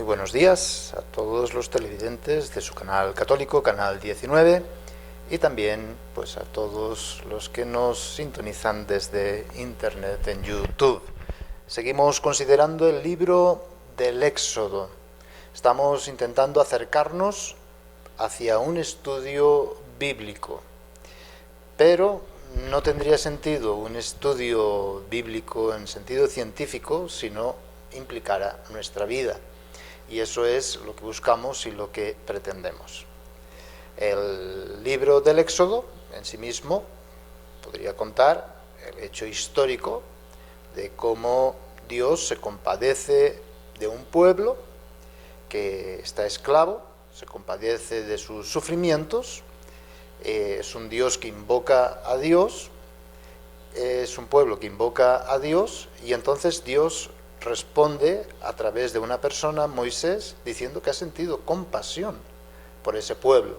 buenos días a todos los televidentes de su canal católico, Canal 19, y también pues a todos los que nos sintonizan desde internet en YouTube. Seguimos considerando el libro del Éxodo. Estamos intentando acercarnos hacia un estudio bíblico, pero no tendría sentido un estudio bíblico en sentido científico si no implicara nuestra vida. Y eso es lo que buscamos y lo que pretendemos. El libro del Éxodo en sí mismo podría contar el hecho histórico de cómo Dios se compadece de un pueblo que está esclavo, se compadece de sus sufrimientos, es un Dios que invoca a Dios, es un pueblo que invoca a Dios, y entonces Dios responde a través de una persona, Moisés, diciendo que ha sentido compasión por ese pueblo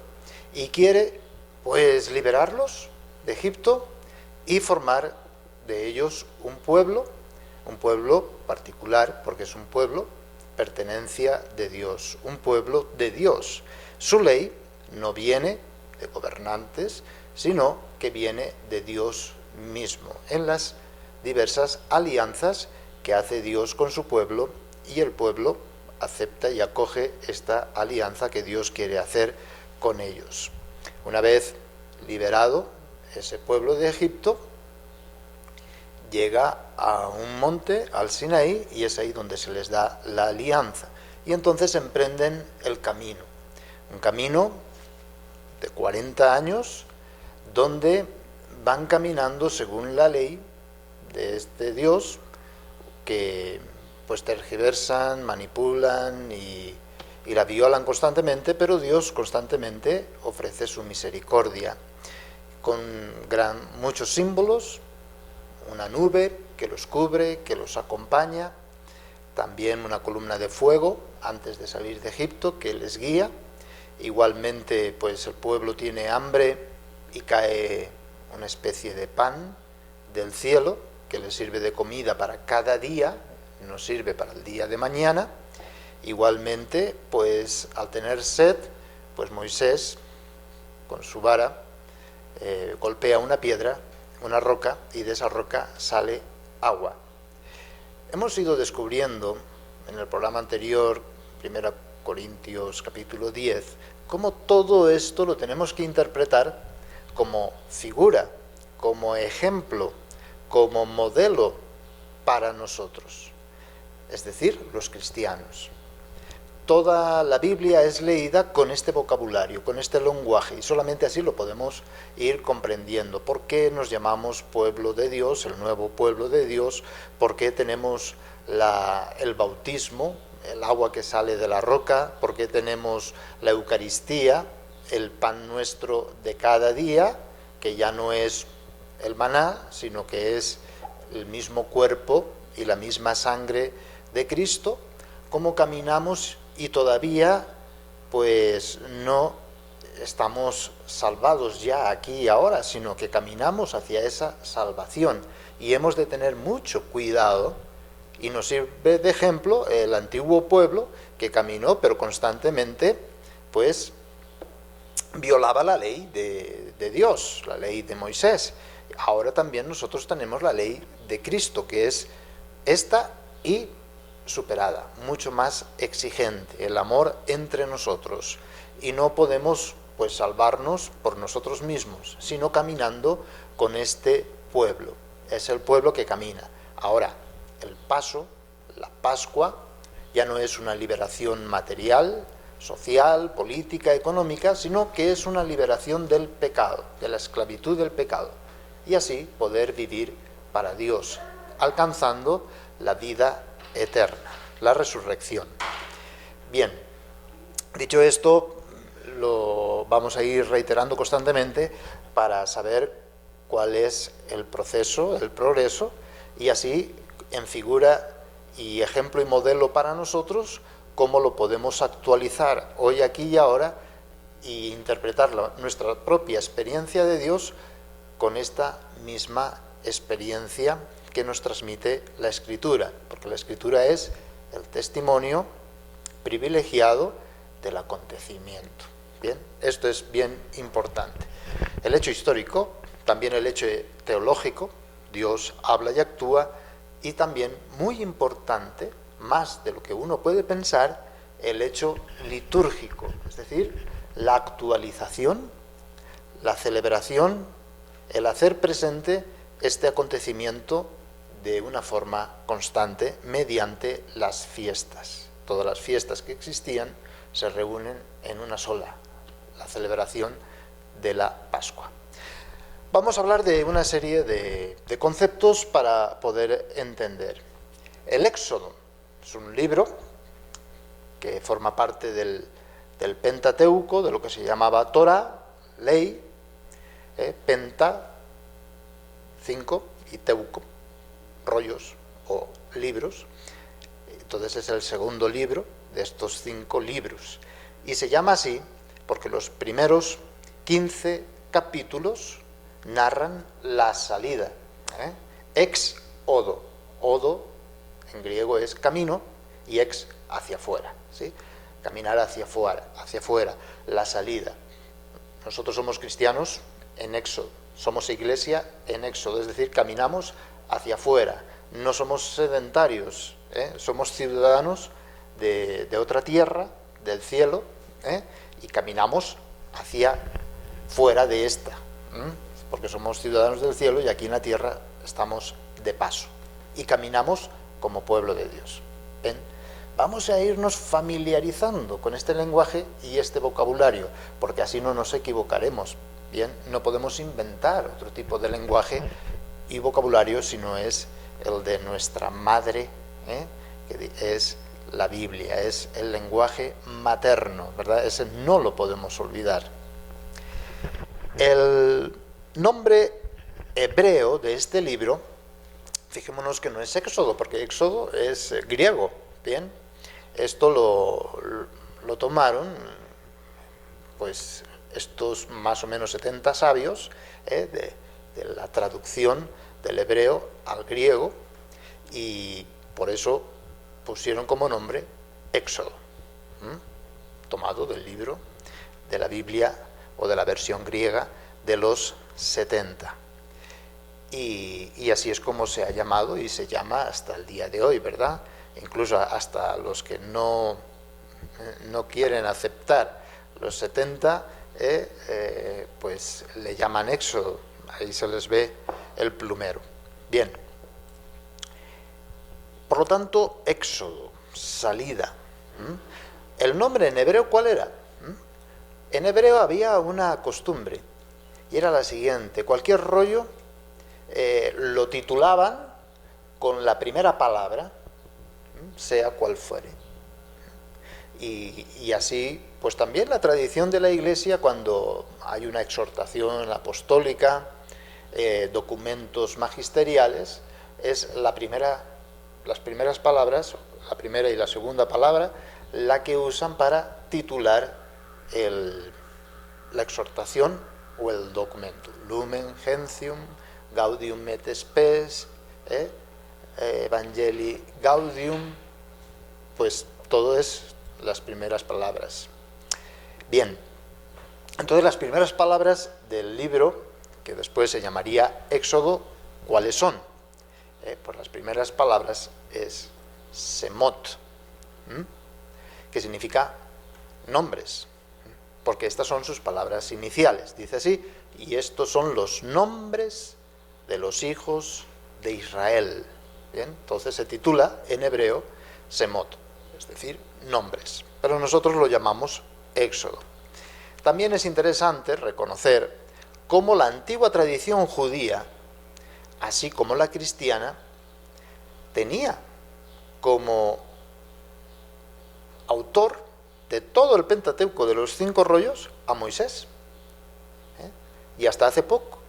y quiere pues liberarlos de Egipto y formar de ellos un pueblo particular, porque es un pueblo pertenencia de Dios, un pueblo de Dios. Su ley no viene de gobernantes, sino que viene de Dios mismo, en las diversas alianzas que hace Dios con su pueblo, y el pueblo acepta y acoge esta alianza que Dios quiere hacer con ellos. Una vez liberado ese pueblo de Egipto, llega a un monte, al Sinaí, y es ahí donde se les da la alianza. Y entonces emprenden el camino, un camino de 40 años, donde van caminando según la ley de este Dios, que pues tergiversan, manipulan y la violan constantemente, pero Dios constantemente ofrece su misericordia, con muchos símbolos, una nube que los cubre, que los acompaña, también una columna de fuego antes de salir de Egipto que les guía. Igualmente pues el pueblo tiene hambre y cae una especie de pan del cielo que les sirve de comida para cada día, no sirve para el día de mañana. Igualmente, pues al tener sed, pues Moisés, con su vara, golpea una piedra, una roca, y de esa roca sale agua. Hemos ido descubriendo en el programa anterior, 1 Corintios capítulo 10, cómo todo esto lo tenemos que interpretar como figura, como ejemplo, como modelo para nosotros, es decir, los cristianos. Toda la Biblia es leída con este vocabulario, con este lenguaje, y solamente así lo podemos ir comprendiendo. ¿Por qué nos llamamos pueblo de Dios, el nuevo pueblo de Dios? ¿Por qué tenemos el bautismo, el agua que sale de la roca? ¿Por qué tenemos la Eucaristía, el pan nuestro de cada día, que ya no es el maná, sino que es el mismo cuerpo y la misma sangre de Cristo? ¿Cómo caminamos y todavía pues no estamos salvados ya aquí y ahora, sino que caminamos hacia esa salvación? Y hemos de tener mucho cuidado, y nos sirve de ejemplo el antiguo pueblo que caminó, pero constantemente pues violaba la ley de Dios, la ley de Moisés. Ahora también nosotros tenemos la ley de Cristo, que es esta y superada, mucho más exigente, el amor entre nosotros, y no podemos pues salvarnos por nosotros mismos, sino caminando con este pueblo. Es el pueblo que camina. Ahora, el paso, la Pascua, ya no es una liberación material, social, política, económica, sino que es una liberación del pecado, de la esclavitud del pecado, y así poder vivir para Dios, alcanzando la vida eterna, la resurrección. Bien, dicho esto, lo vamos a ir reiterando constantemente para saber cuál es el proceso, el progreso, y así en figura y ejemplo y modelo para nosotros, cómo lo podemos actualizar hoy, aquí y ahora, e interpretar nuestra propia experiencia de Dios con esta misma experiencia que nos transmite la Escritura, porque la Escritura es el testimonio privilegiado del acontecimiento. Bien, esto es bien importante. El hecho histórico, también el hecho teológico, Dios habla y actúa, y también, muy importante, más de lo que uno puede pensar, el hecho litúrgico, es decir, la actualización, la celebración, el hacer presente este acontecimiento de una forma constante mediante las fiestas. Todas las fiestas que existían se reúnen en una sola, la celebración de la Pascua. Vamos a hablar de una serie de conceptos para poder entender. El Éxodo es un libro que forma parte del Pentateuco, de lo que se llamaba Torah, ley, Penta, 5, y Teuco, rollos o libros. Entonces es el segundo libro de estos 5 libros. Y se llama así porque los primeros 15 capítulos narran la salida. Ex odo. Odo en griego es camino y ex hacia afuera. ¿Sí? Caminar hacia afuera, la salida. Nosotros somos cristianos en éxodo, somos iglesia en éxodo, es decir, caminamos hacia afuera, no somos sedentarios, somos ciudadanos de otra tierra, del cielo, y caminamos hacia fuera de esta, porque somos ciudadanos del cielo y aquí en la tierra estamos de paso, y caminamos como pueblo de Dios. ¿Ven? Vamos a irnos familiarizando con este lenguaje y este vocabulario, porque así no nos equivocaremos. Bien, no podemos inventar otro tipo de lenguaje y vocabulario si no es el de nuestra madre, que es la Biblia, es el lenguaje materno, ¿verdad? Ese no lo podemos olvidar. El nombre hebreo de este libro, fijémonos que no es Éxodo, porque Éxodo es griego, ¿bien? Esto lo tomaron, pues, estos más o menos 70 sabios de la traducción del hebreo al griego, y por eso pusieron como nombre Éxodo, tomado del libro de la Biblia o de la versión griega de los 70. Y así es como se ha llamado y se llama hasta el día de hoy, ¿verdad? Incluso hasta los que no quieren aceptar los 70, pues le llaman Éxodo, ahí se les ve el plumero. Bien, por lo tanto, Éxodo, salida. ¿El nombre en hebreo cuál era? En hebreo había una costumbre, y era la siguiente: cualquier rollo lo titulaban con la primera palabra, sea cual fuere. Y así, pues también la tradición de la Iglesia, cuando hay una exhortación apostólica, documentos magisteriales, es las primeras palabras, la primera y la segunda palabra, la que usan para titular la exhortación o el documento. Lumen Gentium, Gaudium et Spes, Evangelii Gaudium, pues todo es las primeras palabras. Bien, entonces las primeras palabras del libro, que después se llamaría Éxodo, ¿cuáles son? Pues las primeras palabras es Semot, que significa nombres, porque estas son sus palabras iniciales. Dice así: y estos son los nombres de los hijos de Israel. Bien, entonces se titula en hebreo Semot, es decir, nombres, pero nosotros lo llamamos Éxodo. También es interesante reconocer cómo la antigua tradición judía, así como la cristiana, tenía como autor de todo el Pentateuco, de los 5 rollos, a Moisés. Y hasta hace poco.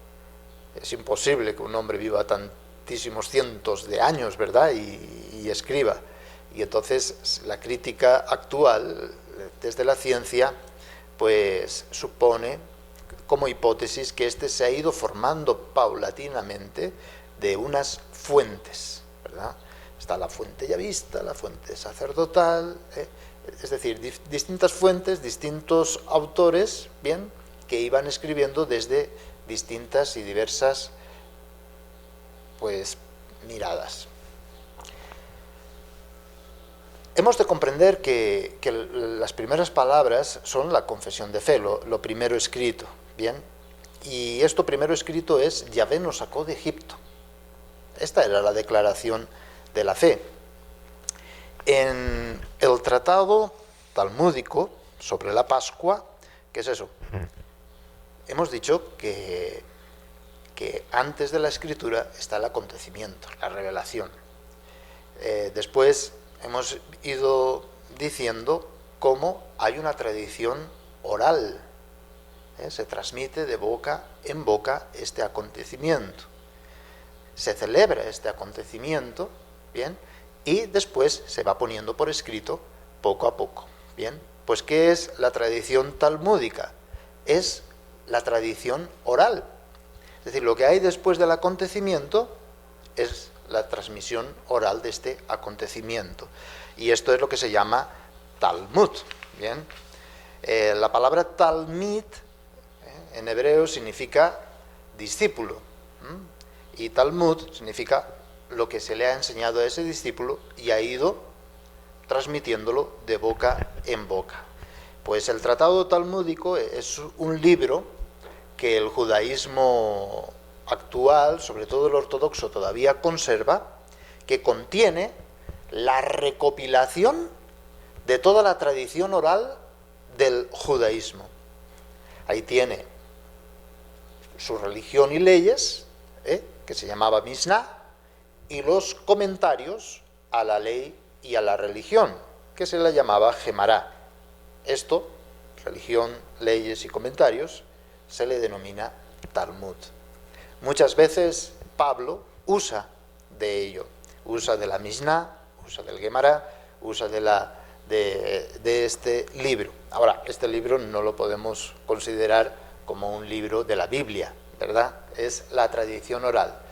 Es imposible que un hombre viva tantísimos cientos de años, ¿verdad?, y escriba. Y entonces la crítica actual, desde la ciencia, pues supone como hipótesis que este se ha ido formando paulatinamente de unas fuentes, ¿verdad? Está la fuente yavista, la fuente sacerdotal, es decir, distintas fuentes, distintos autores, bien, que iban escribiendo desde distintas y diversas, pues, miradas. Hemos de comprender que las primeras palabras son la confesión de fe, lo primero escrito, bien, y esto primero escrito es: Yahvé nos sacó de Egipto. Esta era la declaración de la fe. En el tratado talmúdico sobre la Pascua, ¿qué es eso? Hemos dicho que antes de la escritura está el acontecimiento, la revelación. Después hemos ido diciendo cómo hay una tradición oral, se transmite de boca en boca este acontecimiento. Se celebra este acontecimiento, bien, y después se va poniendo por escrito poco a poco, bien. Pues ¿qué es la tradición talmúdica? Es la tradición oral. Es decir, lo que hay después del acontecimiento es la transmisión oral de este acontecimiento. Y esto es lo que se llama Talmud, bien. La palabra Talmid en hebreo significa discípulo, y Talmud significa lo que se le ha enseñado a ese discípulo y ha ido transmitiéndolo de boca en boca. Pues el tratado talmúdico es un libro que el judaísmo actual, sobre todo el ortodoxo, todavía conserva, que contiene la recopilación de toda la tradición oral del judaísmo. Ahí tiene su religión y leyes, que se llamaba Mishnah, y los comentarios a la ley y a la religión, que se la llamaba Gemará. Esto, religión, leyes y comentarios, se le denomina Talmud. Muchas veces Pablo usa de ello, usa de la Mishnah, usa del Gemará, usa de este libro. Ahora, este libro no lo podemos considerar como un libro de la Biblia, ¿verdad? Es la tradición oral.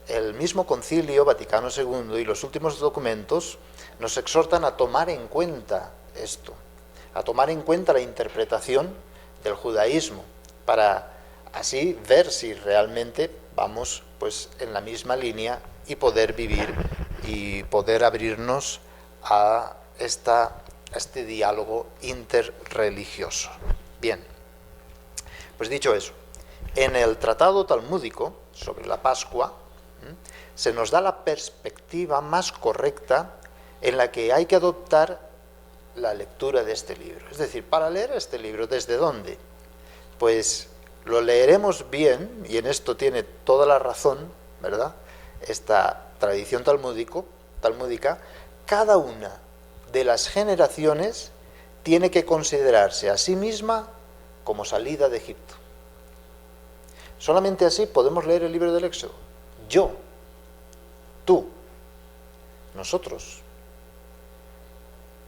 El mismo Concilio Vaticano II y los últimos documentos nos exhortan a tomar en cuenta esto, a tomar en cuenta la interpretación del judaísmo, para así ver si realmente vamos, pues, en la misma línea y poder vivir y poder abrirnos a este diálogo interreligioso. Bien, pues dicho eso, en el tratado talmúdico sobre la Pascua se nos da la perspectiva más correcta en la que hay que adoptar la lectura de este libro. Es decir, para leer este libro, ¿desde dónde? Pues lo leeremos bien, y en esto tiene toda la razón, ¿verdad?, esta tradición talmúdica. Cada una de las generaciones tiene que considerarse a sí misma como salida de Egipto. Solamente así podemos leer el libro del Éxodo. Yo, tú, nosotros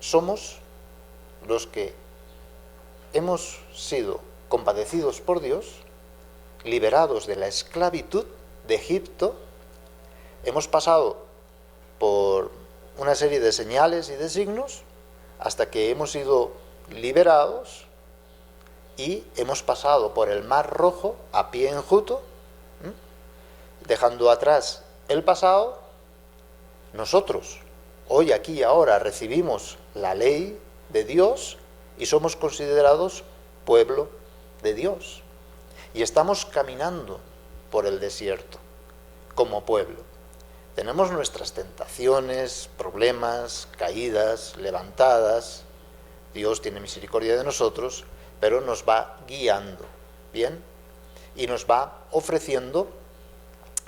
somos los que hemos sido compadecidos por Dios, liberados de la esclavitud de Egipto. Hemos pasado por una serie de señales y de signos hasta que hemos sido liberados y hemos pasado por el Mar Rojo a pie enjuto, dejando atrás el pasado. Nosotros, hoy, aquí y ahora, recibimos la ley de Dios y somos considerados pueblo de Dios. Y estamos caminando por el desierto como pueblo. Tenemos nuestras tentaciones, problemas, caídas, levantadas. Dios tiene misericordia de nosotros, pero nos va guiando, ¿bien? Y nos va ofreciendo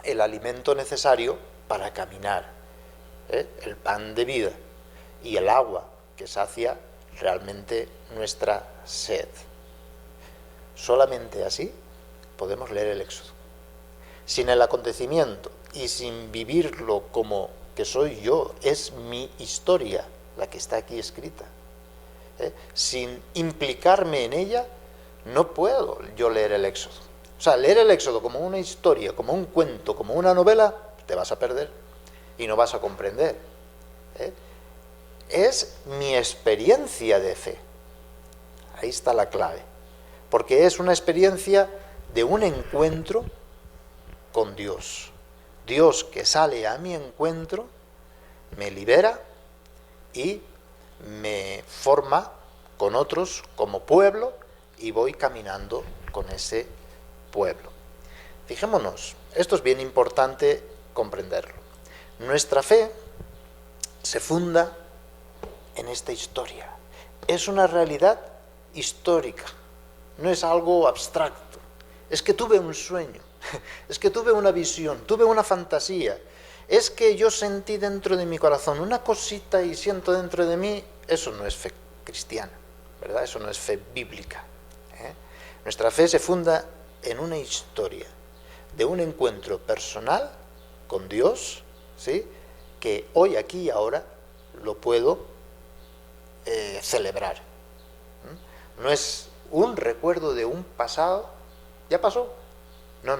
el alimento necesario para caminar, el pan de vida y el agua que sacia realmente nuestra sed. Solamente así podemos leer el Éxodo. Sin el acontecimiento y sin vivirlo como que soy yo, es mi historia la que está aquí escrita, sin implicarme en ella, no puedo yo leer el Éxodo. O sea, leer el Éxodo como una historia, como un cuento, como una novela, te vas a perder y no vas a comprender. es mi experiencia de fe. Ahí está la clave. Porque es una experiencia de un encuentro con Dios. Dios que sale a mi encuentro, me libera y me forma con otros como pueblo y voy caminando con ese pueblo. Fijémonos, esto es bien importante comprenderlo. Nuestra fe se funda en esta historia. Es una realidad histórica, no es algo abstracto. Es que tuve un sueño, es que tuve una visión, tuve una fantasía, es que yo sentí dentro de mi corazón una cosita y siento dentro de mí. Eso no es fe cristiana, ¿verdad? Eso no es fe bíblica, ¿eh? Nuestra fe se funda en una historia de un encuentro personal con Dios, ¿sí?, que hoy, aquí y ahora lo puedo celebrar. No es un recuerdo de un pasado, ya pasó. No.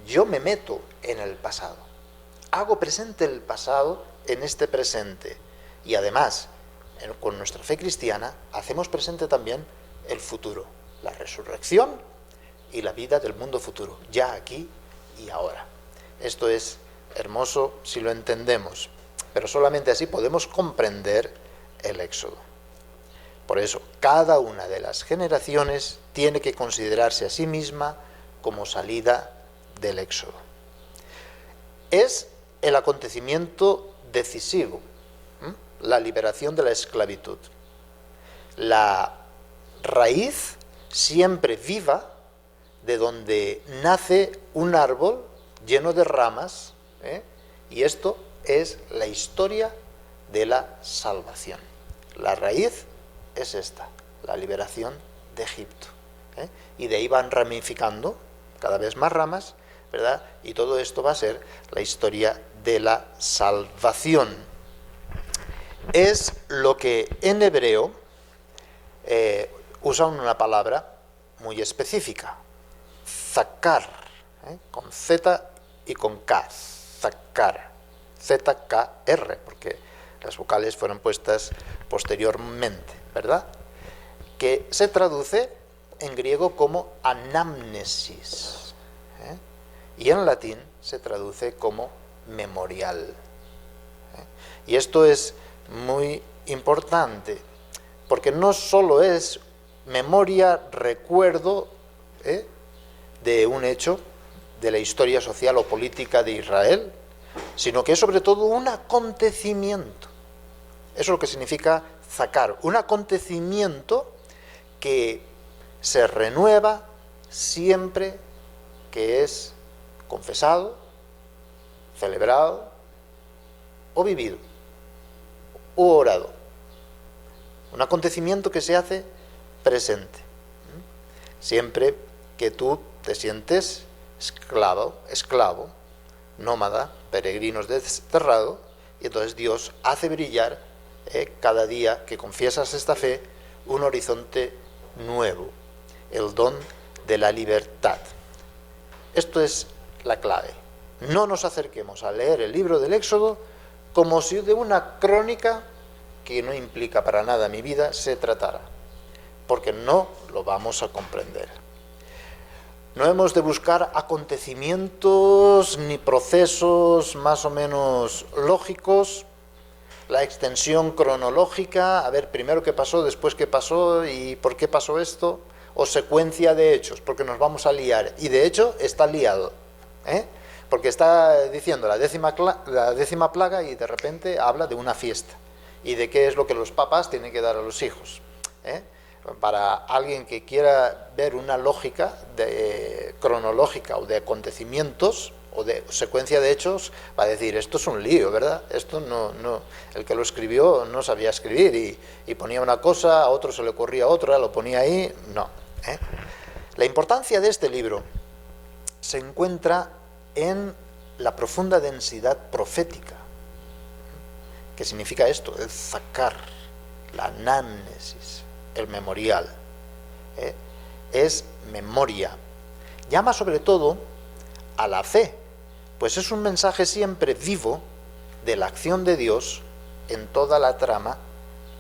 Yo me meto en el pasado. Hago presente el pasado en este presente. Y además, con nuestra fe cristiana, hacemos presente también el futuro, la resurrección y la vida del mundo futuro, ya aquí y ahora. Esto es hermoso si lo entendemos, pero solamente así podemos comprender el Éxodo. Por eso, cada una de las generaciones tiene que considerarse a sí misma como salida del Éxodo. Es el acontecimiento decisivo, la liberación de la esclavitud. La raíz siempre viva de donde nace un árbol lleno de ramas, y esto es la historia de la salvación. La raíz es esta, la liberación de Egipto, y de ahí van ramificando cada vez más ramas, ¿verdad? Y todo esto va a ser la historia de la salvación. Es lo que en hebreo usan una palabra muy específica, zakar, con Z y con K, zakar, Z-K-R, porque las vocales fueron puestas posteriormente, ¿verdad? Que se traduce en griego como anamnesis, y en latín se traduce como memorial. Y esto es muy importante, porque no solo es memoria, recuerdo de un hecho de la historia social o política de Israel, sino que es sobre todo un acontecimiento. Eso es lo que significa zakar, un acontecimiento que se renueva siempre que es confesado, celebrado o vivido o orado. Un acontecimiento que se hace presente. Siempre que tú te sientes esclavo, nómada, peregrino desterrado, y entonces Dios hace brillar cada día que confiesas esta fe un horizonte nuevo, el don de la libertad. Esto es la clave. No nos acerquemos a leer el libro del Éxodo como si de una crónica que no implica para nada mi vida se tratara, porque no lo vamos a comprender. No hemos de buscar acontecimientos ni procesos más o menos lógicos, la extensión cronológica, a ver primero qué pasó, después qué pasó y por qué pasó esto, o secuencia de hechos, porque nos vamos a liar. Y de hecho está liado, porque está diciendo la décima plaga y de repente habla de una fiesta y de qué es lo que los papás tienen que dar a los hijos. Para alguien que quiera ver una lógica cronológica o de acontecimientos o de secuencia de hechos, va a decir, esto es un lío, ¿verdad? Esto no, el que lo escribió no sabía escribir y ponía una cosa, a otro se le ocurría otra, lo ponía ahí, no. La importancia de este libro se encuentra en la profunda densidad profética. ¿Qué significa esto? El zakar, la anamnesis, el memorial, es memoria. Llama sobre todo a la fe, pues es un mensaje siempre vivo de la acción de Dios en toda la trama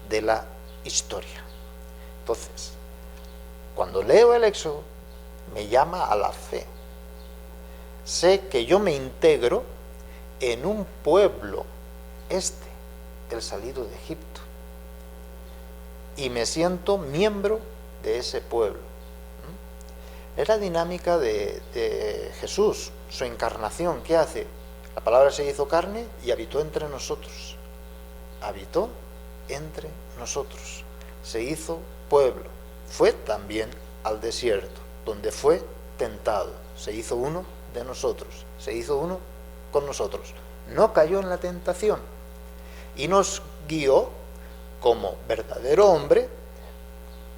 de la historia. Entonces, cuando leo el Éxodo, me llama a la fe. Sé que yo me integro en un pueblo, el salido de Egipto, y me siento miembro de ese pueblo. Es la dinámica de Jesús, su encarnación. ¿Qué hace? La palabra se hizo carne y habitó entre nosotros. Habitó entre nosotros. Se hizo pueblo. Fue también al desierto, donde fue tentado. Se hizo uno de nosotros. Se hizo uno con nosotros. No cayó en la tentación. Y nos guió como verdadero hombre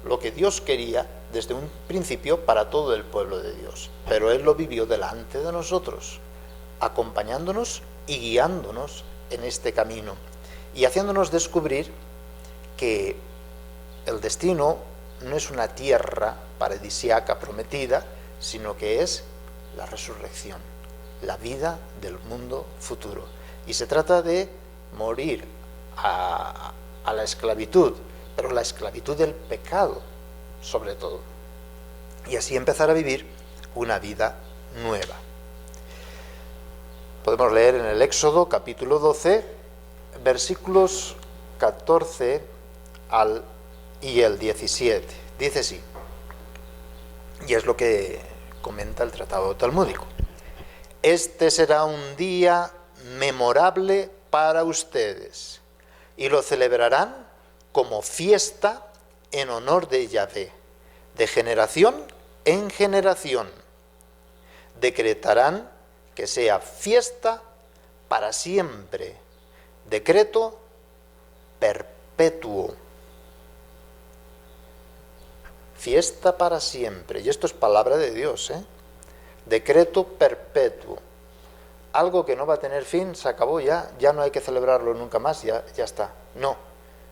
lo que Dios quería desde un principio para todo el pueblo de Dios. Pero Él lo vivió delante de nosotros, acompañándonos y guiándonos en este camino y haciéndonos descubrir que el destino no es una tierra paradisíaca prometida, sino que es la resurrección, la vida del mundo futuro. Y se trata de morir a la esclavitud, pero la esclavitud del pecado sobre todo, y así empezar a vivir una vida nueva. Podemos leer en el Éxodo capítulo 12, versículos 14 y el 17. Dice así, y es lo que comenta el Tratado Talmúdico: este será un día memorable para ustedes, y lo celebrarán como fiesta en honor de Yahvé, de generación en generación. Decretarán que sea fiesta para siempre, decreto perpetuo. Fiesta para siempre, y esto es palabra de Dios, decreto perpetuo. Algo que no va a tener fin, se acabó ya no hay que celebrarlo nunca más, ya está. No,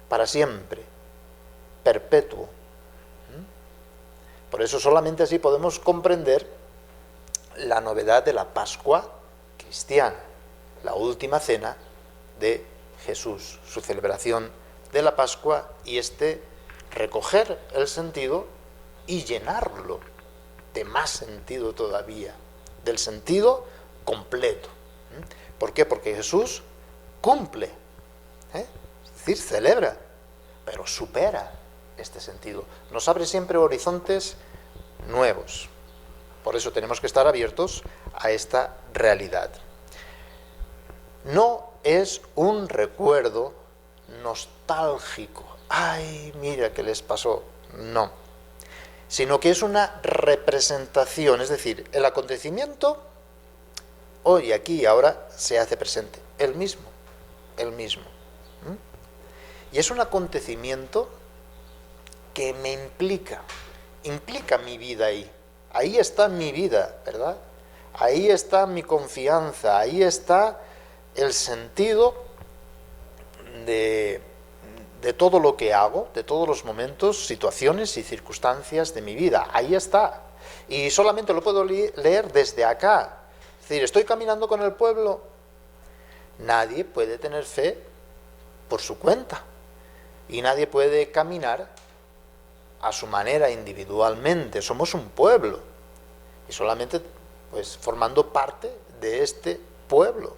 para siempre, perpetuo. Por eso solamente así podemos comprender la novedad de la Pascua cristiana, la última cena de Jesús, su celebración de la Pascua, y recoger el sentido y llenarlo de más sentido todavía, del sentido completo. ¿Por qué? Porque Jesús cumple, es decir, celebra, pero supera este sentido. Nos abre siempre horizontes nuevos. Por eso tenemos que estar abiertos a esta realidad. No es un recuerdo nostálgico. ¡Ay, mira qué les pasó! No. Sino que es una representación, es decir, el acontecimiento hoy, aquí y ahora se hace presente. El mismo. Y es un acontecimiento que me implica mi vida ahí. Ahí está mi vida, ¿verdad? Ahí está mi confianza, ahí está el sentido de todo lo que hago, de todos los momentos, situaciones y circunstancias de mi vida. Ahí está. Y solamente lo puedo leer desde acá. Es decir, estoy caminando con el pueblo. Nadie puede tener fe por su cuenta. Y nadie puede caminar a su manera individualmente. Somos un pueblo. Y solamente pues formando parte de este pueblo.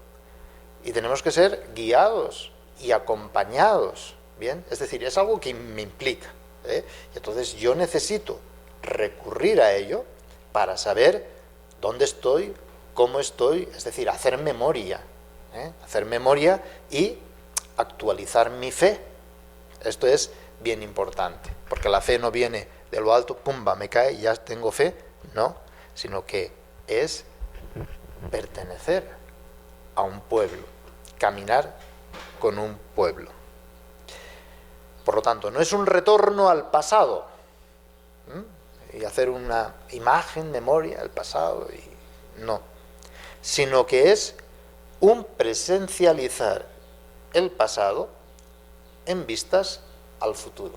Y tenemos que ser guiados y acompañados. ¿Bien? Es decir, es algo que me implica. Y entonces yo necesito recurrir a ello para saber dónde estoy, cómo estoy, es decir, hacer memoria. Hacer memoria y actualizar mi fe. Esto es bien importante, porque la fe no viene de lo alto, pumba, me cae y ya tengo fe, no, sino que es pertenecer a un pueblo, caminar con un pueblo. Por lo tanto, no es un retorno al pasado, y hacer una imagen, memoria del pasado, no, sino que es un presencializar el pasado en vistas al futuro.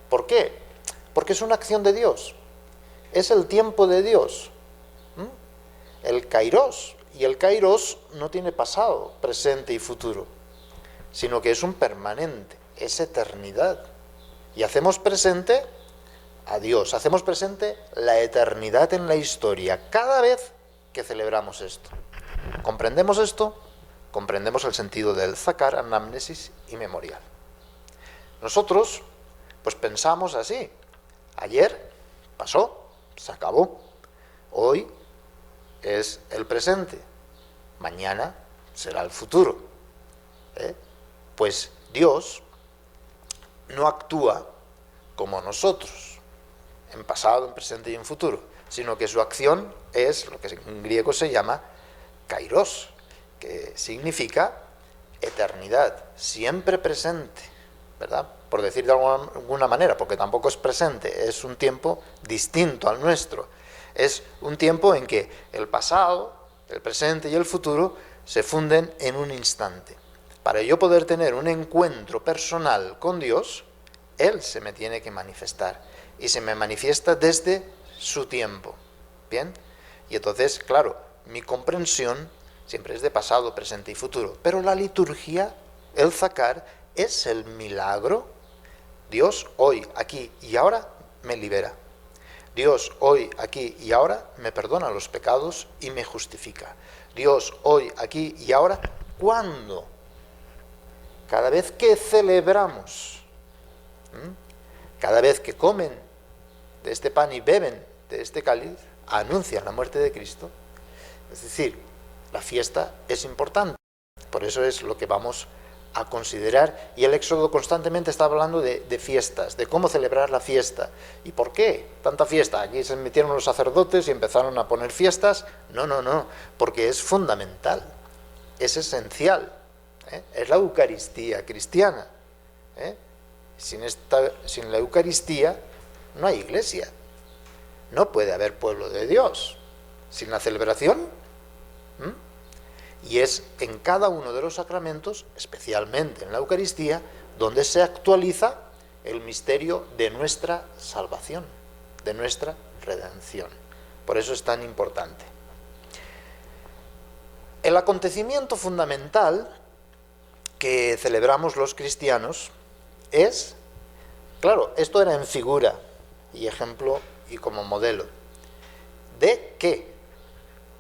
¿Por qué? Porque es una acción de Dios, es el tiempo de Dios, el kairos, y el kairos no tiene pasado, presente y futuro, sino que es un permanente. es eternidad. Y hacemos presente a Dios, hacemos presente la eternidad en la historia cada vez que celebramos esto. ¿Comprendemos esto? Comprendemos el sentido del zacar, anamnesis y memorial. Nosotros, pues pensamos así. Ayer pasó, se acabó. Hoy es el presente. Mañana será el futuro. Pues Dios no actúa como nosotros, en pasado, en presente y en futuro, sino que su acción es lo que en griego se llama kairos, que significa eternidad, siempre presente, ¿verdad? Por decir de alguna manera, porque tampoco es presente, es un tiempo distinto al nuestro. Es un tiempo en que el pasado, el presente y el futuro se funden en un instante. Para yo poder tener un encuentro personal con Dios, Él se me tiene que manifestar. Y se me manifiesta desde su tiempo. ¿Bien? Y entonces, claro, mi comprensión siempre es de pasado, presente y futuro. Pero la liturgia, el zacar, es el milagro. Dios hoy, aquí y ahora me libera. Dios hoy, aquí y ahora me perdona los pecados y me justifica. Dios hoy, aquí y ahora, ¿cuándo? Cada vez que celebramos, cada vez que comen de este pan y beben de este cáliz, anuncian la muerte de Cristo. Es decir, la fiesta es importante. Por eso es lo que vamos a considerar. Y el Éxodo constantemente está hablando de fiestas, de cómo celebrar la fiesta. ¿Y por qué tanta fiesta? Aquí se metieron los sacerdotes y empezaron a poner fiestas. No, porque es fundamental, es esencial. Es la Eucaristía cristiana. Sin la Eucaristía no hay iglesia, no puede haber pueblo de Dios sin la celebración. Y es en cada uno de los sacramentos, especialmente en la Eucaristía, donde se actualiza el misterio de nuestra salvación, de nuestra redención. Por eso es tan importante. El acontecimiento fundamental que celebramos los cristianos es, claro, esto era en figura y ejemplo y como modelo. ¿De qué?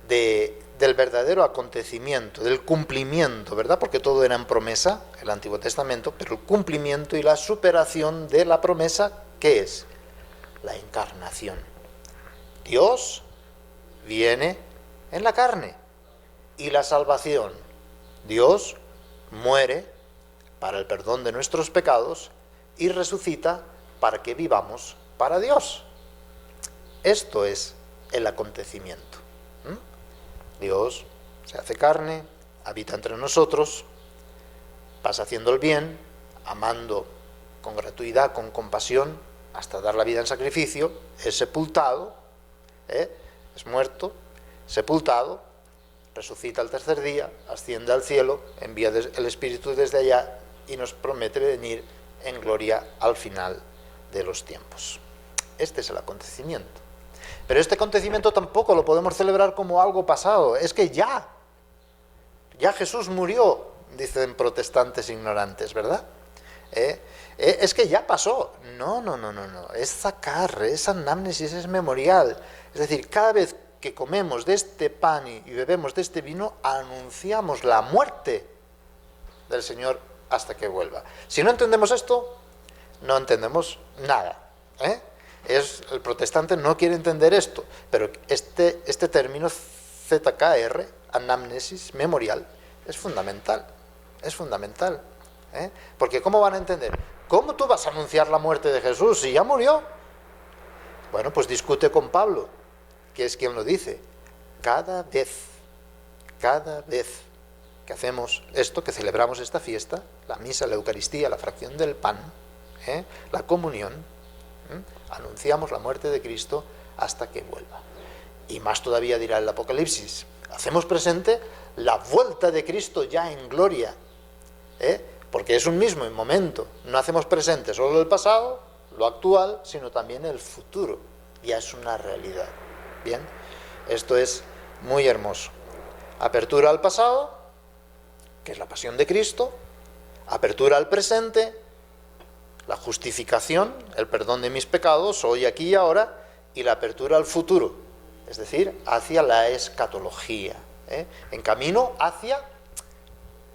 Del verdadero acontecimiento, del cumplimiento, ¿verdad? Porque todo era en promesa, el Antiguo Testamento, pero el cumplimiento y la superación de la promesa, ¿qué es? La encarnación. Dios viene en la carne. Y la salvación. Dios muere para el perdón de nuestros pecados y resucita para que vivamos para Dios. Esto es el acontecimiento. Dios se hace carne, habita entre nosotros, pasa haciendo el bien, amando con gratuidad, con compasión, hasta dar la vida en sacrificio, es sepultado, es muerto, sepultado, resucita al tercer día, asciende al cielo, envía el Espíritu desde allá y nos promete venir en gloria al final de los tiempos. Este es el acontecimiento. Pero este acontecimiento tampoco lo podemos celebrar como algo pasado. Es que ya Jesús murió, dicen protestantes ignorantes, ¿verdad? Es que ya pasó. No. Es zacar, es anamnesis, es memorial. Es decir, cada vez que comemos de este pan y bebemos de este vino, anunciamos la muerte del Señor hasta que vuelva. Si no entendemos esto, no entendemos nada. El protestante no quiere entender esto, pero este término ZKR, anamnesis, memorial, es fundamental. Porque ¿cómo van a entender? ¿Cómo tú vas a anunciar la muerte de Jesús si ya murió? Bueno, pues discute con Pablo, que es quien lo dice. Cada vez que hacemos esto, que celebramos esta fiesta, la misa, la Eucaristía, la fracción del pan, la comunión, anunciamos la muerte de Cristo hasta que vuelva. Y más todavía dirá el Apocalipsis, hacemos presente la vuelta de Cristo ya en gloria, porque es un mismo momento. No hacemos presente solo el pasado, lo actual, sino también el futuro. Ya es una realidad. Bien, esto es muy hermoso. Apertura al pasado, que es la pasión de Cristo. Apertura al presente, La justificación, el perdón de mis pecados, hoy, aquí y ahora, y la apertura al futuro, es decir, hacia la escatología, en camino hacia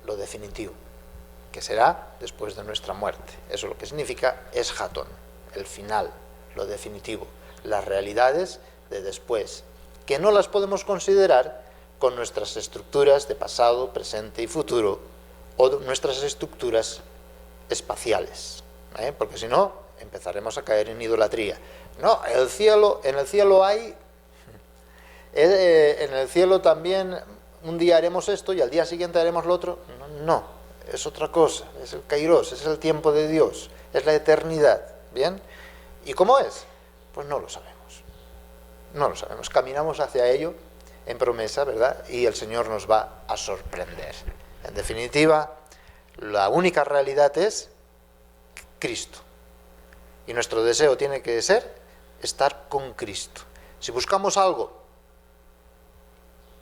lo definitivo, que será después de nuestra muerte. Eso es lo que significa eschaton, el final, lo definitivo, las realidades de después, que no las podemos considerar con nuestras estructuras de pasado, presente y futuro, o nuestras estructuras espaciales, porque si no empezaremos a caer en idolatría. No, en el cielo hay, en el cielo también un día haremos esto y al día siguiente haremos lo otro. No, es otra cosa, es el kairos, es el tiempo de Dios, es la eternidad, ¿bien? ¿Y cómo es? Pues no lo sabemos, caminamos hacia ello en promesa, ¿verdad? Y el Señor nos va a sorprender. En definitiva, la única realidad es Cristo. Y nuestro deseo tiene que ser estar con Cristo. Si buscamos algo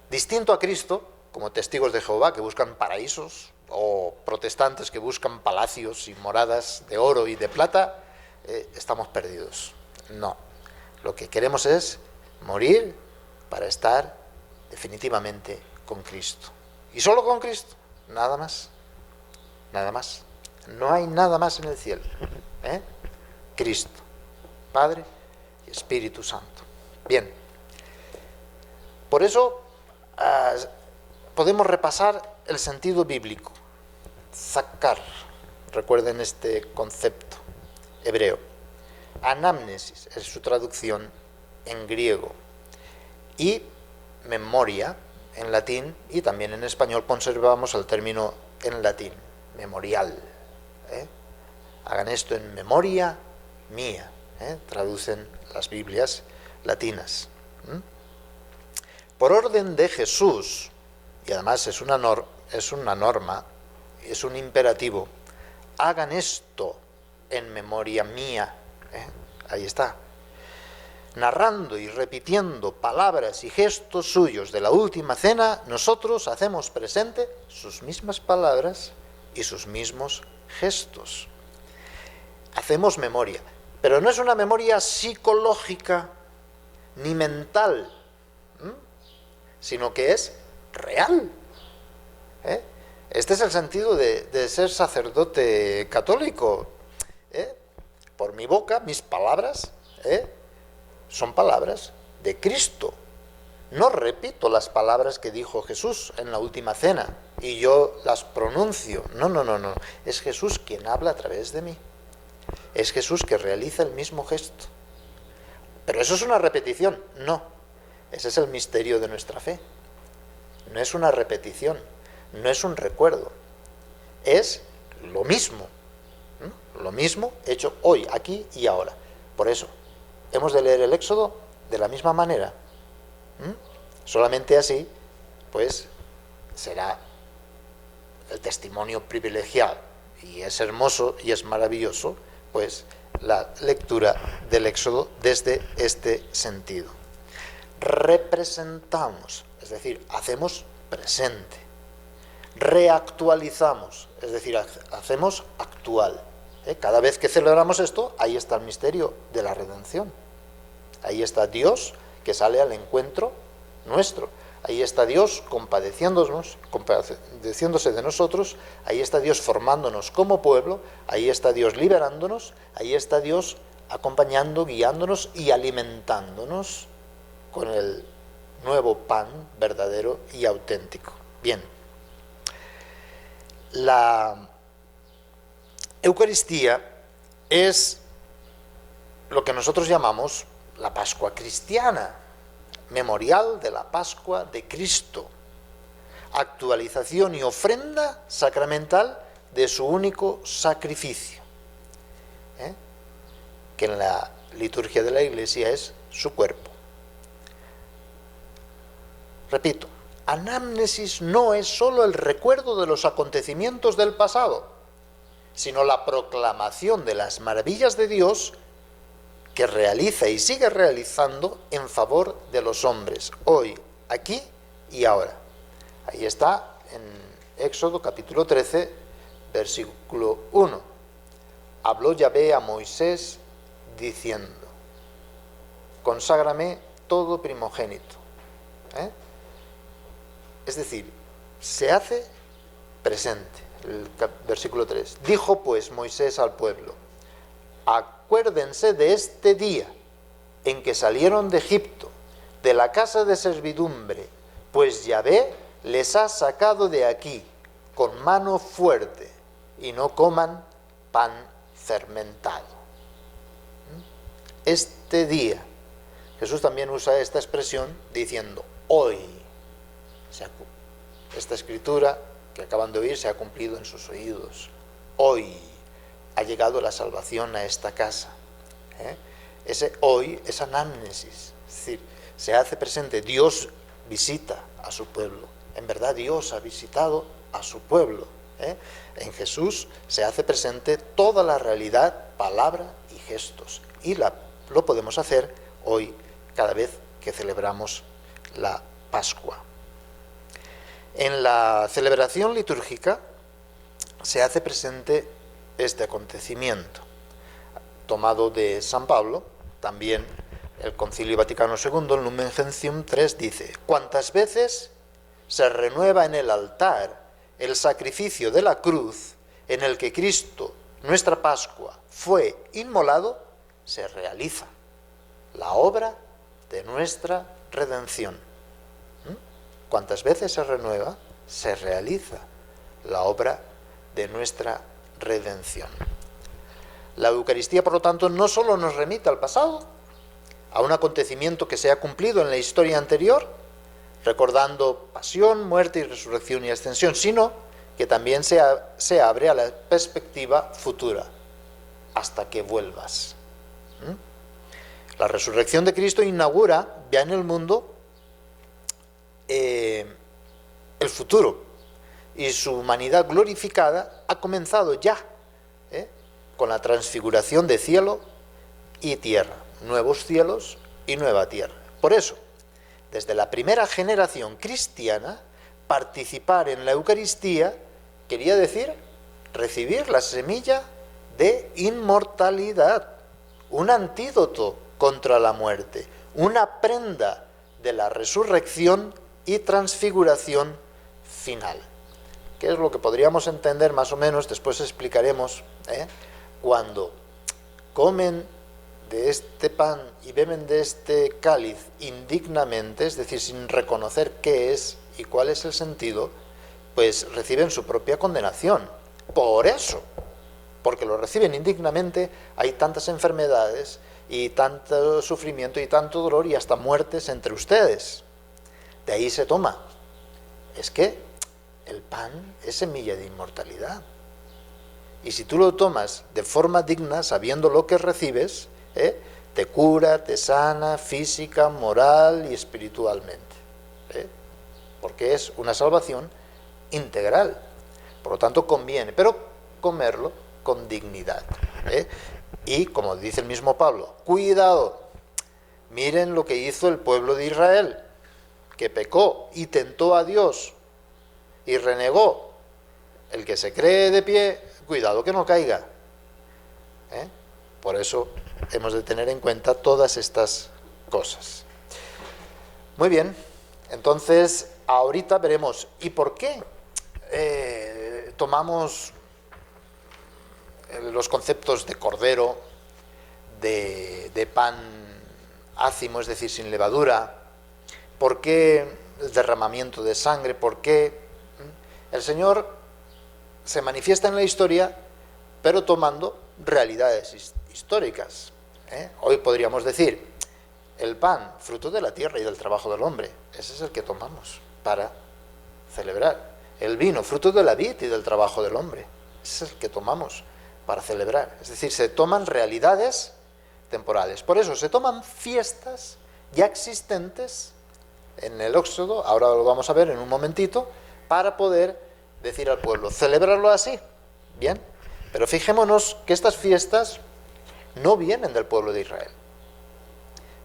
distinto a Cristo, como testigos de Jehová que buscan paraísos, o protestantes que buscan palacios y moradas de oro y de plata, estamos perdidos. No, lo que queremos es morir para estar definitivamente con Cristo. Y solo con Cristo, nada más. Nada más. No hay nada más en el cielo. Cristo, Padre y Espíritu Santo. Bien. Por eso podemos repasar el sentido bíblico. Zakar. Recuerden este concepto hebreo. Anamnesis es su traducción en griego. Y memoria en latín, y también en español conservamos el término en latín, memorial. Hagan esto en memoria mía, traducen las Biblias latinas. Por orden de Jesús, y además es una norma, es un imperativo, hagan esto en memoria mía. Ahí está. Narrando y repitiendo palabras y gestos suyos de la última cena, nosotros hacemos presente sus mismas palabras y sus mismos gestos. Hacemos memoria, pero no es una memoria psicológica ni mental, sino que es real. Este es el sentido de ser sacerdote católico. Por mi boca, mis palabras, son palabras de Cristo. No repito las palabras que dijo Jesús en la última cena y yo las pronuncio. No. Es Jesús quien habla a través de mí. Es Jesús que realiza el mismo gesto. ¿Pero eso es una repetición? No. Ese es el misterio de nuestra fe. No es una repetición, no es un recuerdo. Es lo mismo. Lo mismo hecho hoy, aquí y ahora. Por eso, hemos de leer el Éxodo de la misma manera. Solamente así, pues, será el testimonio privilegiado. Y es hermoso y es maravilloso, pues, la lectura del Éxodo desde este sentido. Representamos, es decir, hacemos presente. Reactualizamos, es decir, hacemos actual. Cada vez que celebramos esto, ahí está el misterio de la redención. Ahí está Dios que sale al encuentro nuestro. Ahí está Dios compadeciéndose de nosotros. Ahí está Dios formándonos como pueblo. Ahí está Dios liberándonos. Ahí está Dios acompañando, guiándonos y alimentándonos con el nuevo pan verdadero y auténtico. Bien. La Eucaristía es lo que nosotros llamamos la Pascua cristiana, memorial de la Pascua de Cristo, actualización y ofrenda sacramental de su único sacrificio, que en la liturgia de la Iglesia es su cuerpo. Repito, anamnesis no es solo el recuerdo de los acontecimientos del pasado, sino la proclamación de las maravillas de Dios que realiza y sigue realizando en favor de los hombres, hoy, aquí y ahora. Ahí está en Éxodo capítulo 13, versículo 1. habló Yahvé a Moisés diciendo: conságrame todo primogénito. Es decir, se hace presente. El versículo 3. Dijo pues Moisés al pueblo: acuérdense de este día en que salieron de Egipto, de la casa de servidumbre, pues Yahvé les ha sacado de aquí con mano fuerte, y no coman pan fermentado. Este día. Jesús también usa esta expresión diciendo: hoy. Esta escritura que acaban de oír se ha cumplido en sus oídos. Hoy ha llegado la salvación a esta casa. Ese hoy es anámnesis, es decir, se hace presente. Dios visita a su pueblo. En verdad Dios ha visitado a su pueblo. En Jesús se hace presente toda la realidad, palabra y gestos. Y lo podemos hacer hoy, cada vez que celebramos la Pascua. En la celebración litúrgica se hace presente este acontecimiento, tomado de San Pablo. También el Concilio Vaticano II, el Lumen Gentium 3, dice: cuantas veces se renueva en el altar el sacrificio de la cruz en el que Cristo, nuestra Pascua, fue inmolado, se realiza la obra de nuestra redención. Cuantas veces se renueva, se realiza la obra de nuestra redención. La Eucaristía, por lo tanto, no solo nos remite al pasado, a un acontecimiento que se ha cumplido en la historia anterior, recordando pasión, muerte y resurrección y ascensión, sino que también se abre a la perspectiva futura, hasta que vuelvas. La resurrección de Cristo inaugura ya en el mundo el futuro, y su humanidad glorificada ha comenzado ya, con la transfiguración de cielo y tierra, nuevos cielos y nueva tierra. Por eso, desde la primera generación cristiana, participar en la Eucaristía quería decir recibir la semilla de inmortalidad, un antídoto contra la muerte, una prenda de la resurrección y transfiguración final. ¿Qué es lo que podríamos entender más o menos? Después explicaremos, cuando comen de este pan y beben de este cáliz indignamente, es decir, sin reconocer qué es y cuál es el sentido, pues reciben su propia condenación. Por eso, porque lo reciben indignamente, hay tantas enfermedades y tanto sufrimiento y tanto dolor y hasta muertes entre ustedes. De ahí se toma. Es que el pan es semilla de inmortalidad. Y si tú lo tomas de forma digna, sabiendo lo que recibes, te cura, te sana física, moral y espiritualmente. Porque es una salvación integral. Por lo tanto, conviene, pero comerlo con dignidad. Y, como dice el mismo Pablo, cuidado, miren lo que hizo el pueblo de Israel, que pecó y tentó a Dios y renegó. El que se cree de pie, cuidado que no caiga. Por eso hemos de tener en cuenta todas estas cosas. Muy bien, entonces ahorita veremos, ¿y por qué tomamos los conceptos de cordero, de pan ácimo, es decir, sin levadura? ¿Por qué el derramamiento de sangre? ¿Por qué el Señor se manifiesta en la historia, pero tomando realidades históricas? Hoy podríamos decir, el pan, fruto de la tierra y del trabajo del hombre, ese es el que tomamos para celebrar. El vino, fruto de la vid y del trabajo del hombre, ese es el que tomamos para celebrar. Es decir, se toman realidades temporales. Por eso se toman fiestas ya existentes en el Éxodo, ahora lo vamos a ver en un momentito, para poder decir al pueblo, celebrarlo así. Bien, pero fijémonos que estas fiestas no vienen del pueblo de Israel,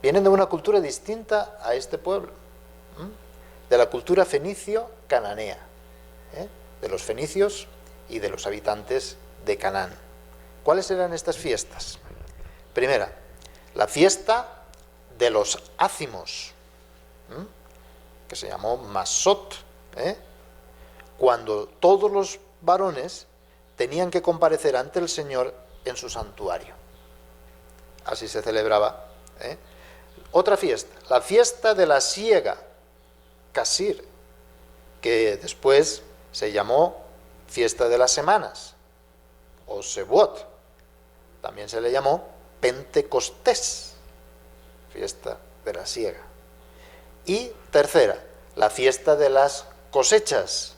vienen de una cultura distinta a este pueblo, de la cultura fenicio-cananea, de los fenicios y de los habitantes de Canaán. ¿Cuáles eran estas fiestas? Primera, la fiesta de los ácimos, que se llamó Masot, cuando todos los varones tenían que comparecer ante el Señor en su santuario. Así se celebraba. Otra fiesta, la fiesta de la siega, Kasir, que después se llamó fiesta de las semanas, o Sebuot. También se le llamó Pentecostés, fiesta de la siega. Y tercera, la fiesta de las cosechas,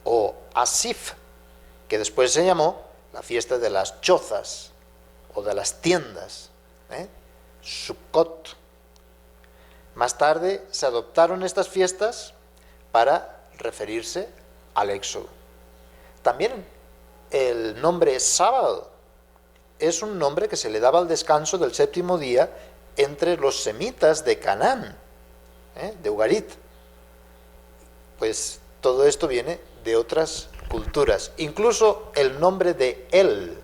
o Asif, que después se llamó la fiesta de las chozas, o de las tiendas, Sukkot. Más tarde se adoptaron estas fiestas para referirse al Éxodo. También el nombre sábado es un nombre que se le daba al descanso del séptimo día entre los semitas de Canaán, de Ugarit. Pues todo esto viene de otras culturas. Incluso el nombre de El,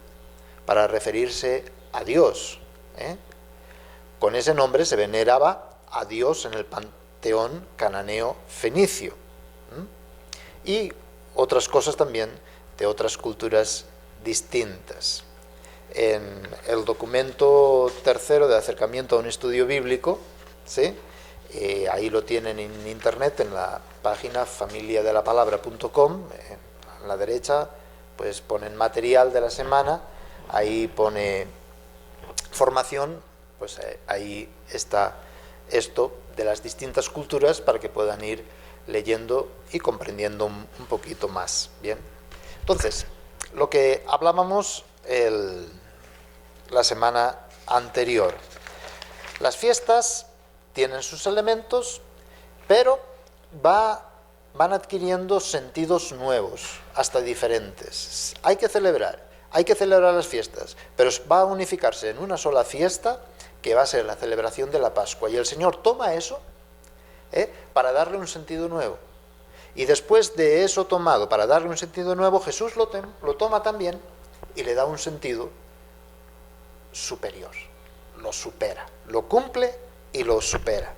para referirse a Dios. Con ese nombre se veneraba a Dios en el panteón cananeo fenicio. Y otras cosas también de otras culturas distintas. En el documento tercero de acercamiento a un estudio bíblico, ¿sí? Ahí lo tienen en internet, en la página familiadelapalabra.com, en la derecha pues ponen material de la semana, ahí pone formación, pues ahí está esto de las distintas culturas para que puedan ir leyendo y comprendiendo un poquito más. Bien, entonces, lo que hablábamos la semana anterior, las fiestas tienen sus elementos, pero van adquiriendo sentidos nuevos, hasta diferentes. Hay que celebrar las fiestas, pero va a unificarse en una sola fiesta, que va a ser la celebración de la Pascua. Y el Señor toma eso para darle un sentido nuevo. Y después de eso tomado para darle un sentido nuevo, Jesús lo toma también y le da un sentido superior. Lo supera, lo cumple y lo supera.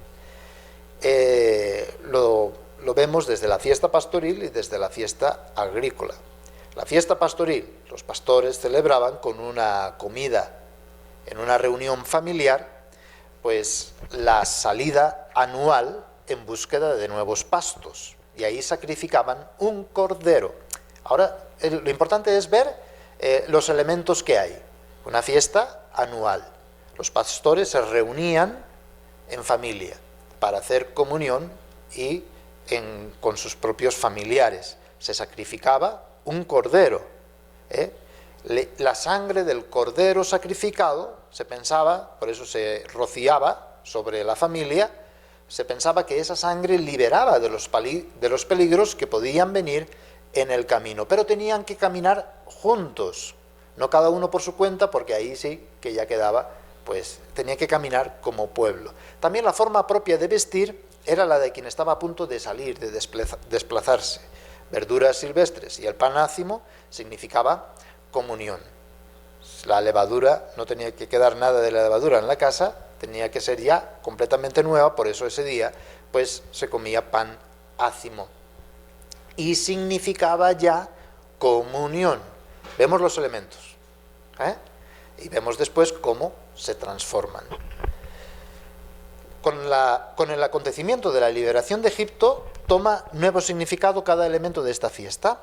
Lo vemos desde la fiesta pastoril y desde la fiesta agrícola. La fiesta pastoril, los pastores celebraban con una comida en una reunión familiar, pues la salida anual en búsqueda de nuevos pastos, y ahí sacrificaban un cordero. Ahora, lo importante es ver los elementos que hay. Una fiesta anual. Los pastores se reunían en familia para hacer comunión y con sus propios familiares. Se sacrificaba un cordero. La sangre del cordero sacrificado, se pensaba, por eso se rociaba sobre la familia, se pensaba que esa sangre liberaba de los peligros que podían venir en el camino, pero tenían que caminar juntos, no cada uno por su cuenta, porque ahí sí que ya quedaba, pues tenía que caminar como pueblo. También la forma propia de vestir era la de quien estaba a punto de salir, de desplazarse. Verduras silvestres y el pan ácimo significaba comunión. La levadura, no tenía que quedar nada de la levadura en la casa, tenía que ser ya completamente nueva, por eso ese día pues se comía pan ácimo. Y significaba ya comunión. Vemos los elementos, y vemos después cómo se transforman. Con el acontecimiento de la liberación de Egipto, toma nuevo significado cada elemento de esta fiesta.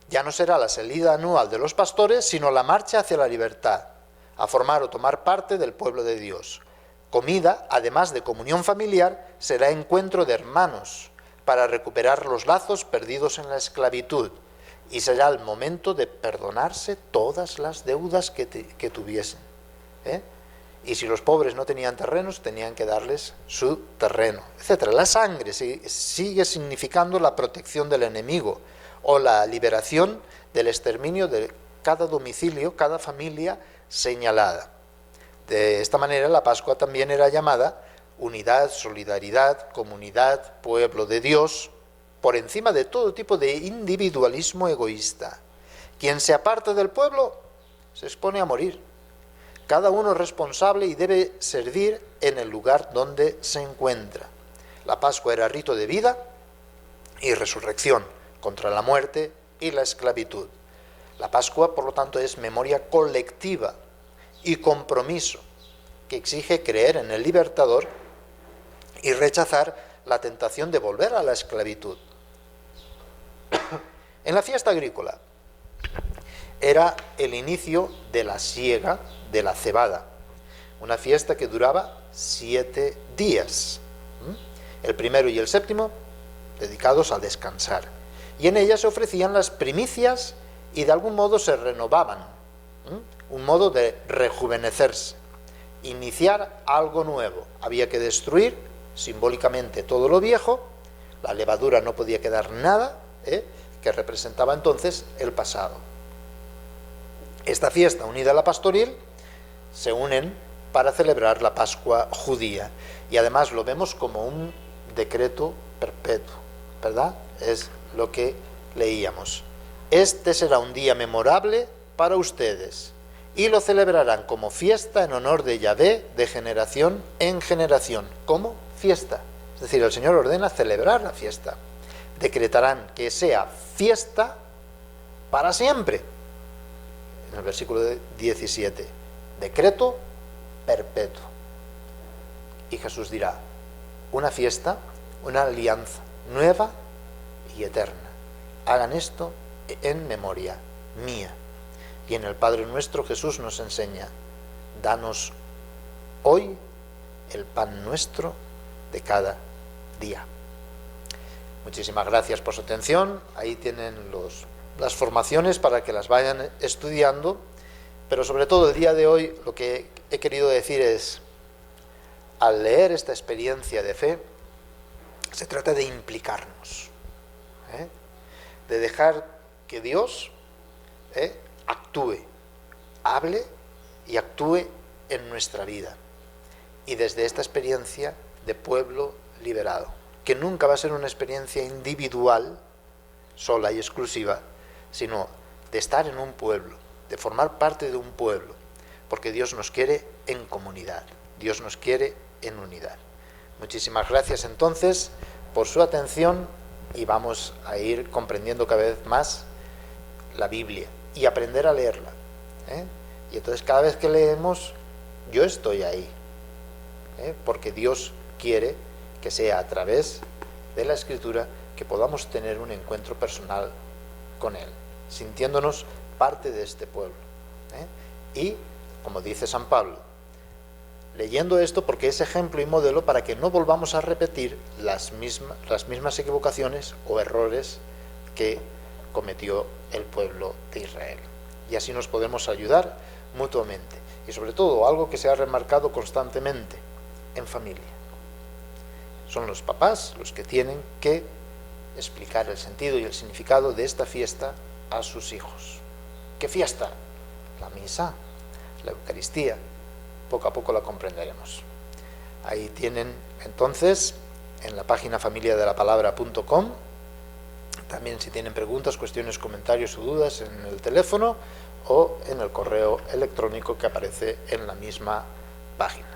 Ya no será la salida anual de los pastores, sino la marcha hacia la libertad, a formar o tomar parte del pueblo de Dios. Comida, además de comunión familiar, será encuentro de hermanos, para recuperar los lazos perdidos en la esclavitud, y será el momento de perdonarse todas las deudas que tuviesen. Y si los pobres no tenían terrenos, tenían que darles su terreno, etc. La sangre sigue significando la protección del enemigo, o la liberación del exterminio de cada domicilio, cada familia señalada. De esta manera la Pascua también era llamada unidad, solidaridad, comunidad, pueblo de Dios, por encima de todo tipo de individualismo egoísta. Quien se aparta del pueblo se expone a morir. Cada uno es responsable y debe servir en el lugar donde se encuentra. La Pascua era rito de vida y resurrección contra la muerte y la esclavitud. La Pascua, por lo tanto, es memoria colectiva y compromiso que exige creer en el libertador y rechazar la tentación de volver a la esclavitud. En la fiesta agrícola era el inicio de la siega de la cebada, una fiesta que duraba 7 días, el primero y el séptimo dedicados a descansar, y en ella se ofrecían las primicias y de algún modo se renovaban, un modo de rejuvenecerse, iniciar algo nuevo. Había que destruir simbólicamente todo lo viejo, la levadura no podía quedar nada, que representaba entonces el pasado. Esta fiesta, unida a la pastoril, se unen para celebrar la Pascua judía, y además lo vemos como un decreto perpetuo, ¿verdad? Es lo que leíamos. Este será un día memorable para ustedes, y lo celebrarán como fiesta en honor de Yahvé de generación en generación. ¿Cómo? Fiesta. Es decir, el Señor ordena celebrar la fiesta. Decretarán que sea fiesta para siempre. En el versículo 17, decreto perpetuo. Y Jesús dirá, una fiesta, una alianza nueva y eterna. Hagan esto en memoria mía. Y en el Padre Nuestro Jesús nos enseña, danos hoy el pan nuestro de cada día. Muchísimas gracias por su atención. Ahí tienen las formaciones para que las vayan estudiando, pero sobre todo el día de hoy lo que he querido decir es, al leer esta experiencia de fe, se trata de implicarnos, de dejar que Dios actúe, hable y actúe en nuestra vida. Y desde esta experiencia de pueblo liberado, que nunca va a ser una experiencia individual, sola y exclusiva, sino de estar en un pueblo, de formar parte de un pueblo, porque Dios nos quiere en comunidad, Dios nos quiere en unidad. Muchísimas gracias entonces por su atención, y vamos a ir comprendiendo cada vez más la Biblia y aprender a leerla, y entonces cada vez que leemos, yo estoy ahí, porque Dios quiere que sea a través de la Escritura que podamos tener un encuentro personal con Él, sintiéndonos parte de este pueblo. Y, como dice San Pablo, leyendo esto porque es ejemplo y modelo para que no volvamos a repetir las mismas equivocaciones o errores que cometió el pueblo de Israel. Y así nos podemos ayudar mutuamente. Y sobre todo, algo que se ha remarcado constantemente, en familia. Son los papás los que tienen que explicar el sentido y el significado de esta fiesta a sus hijos. ¿Qué fiesta? La misa, la Eucaristía. Poco a poco la comprenderemos. Ahí tienen entonces en la página familiadelapalabra.com, también si tienen preguntas, cuestiones, comentarios o dudas, en el teléfono o en el correo electrónico que aparece en la misma página.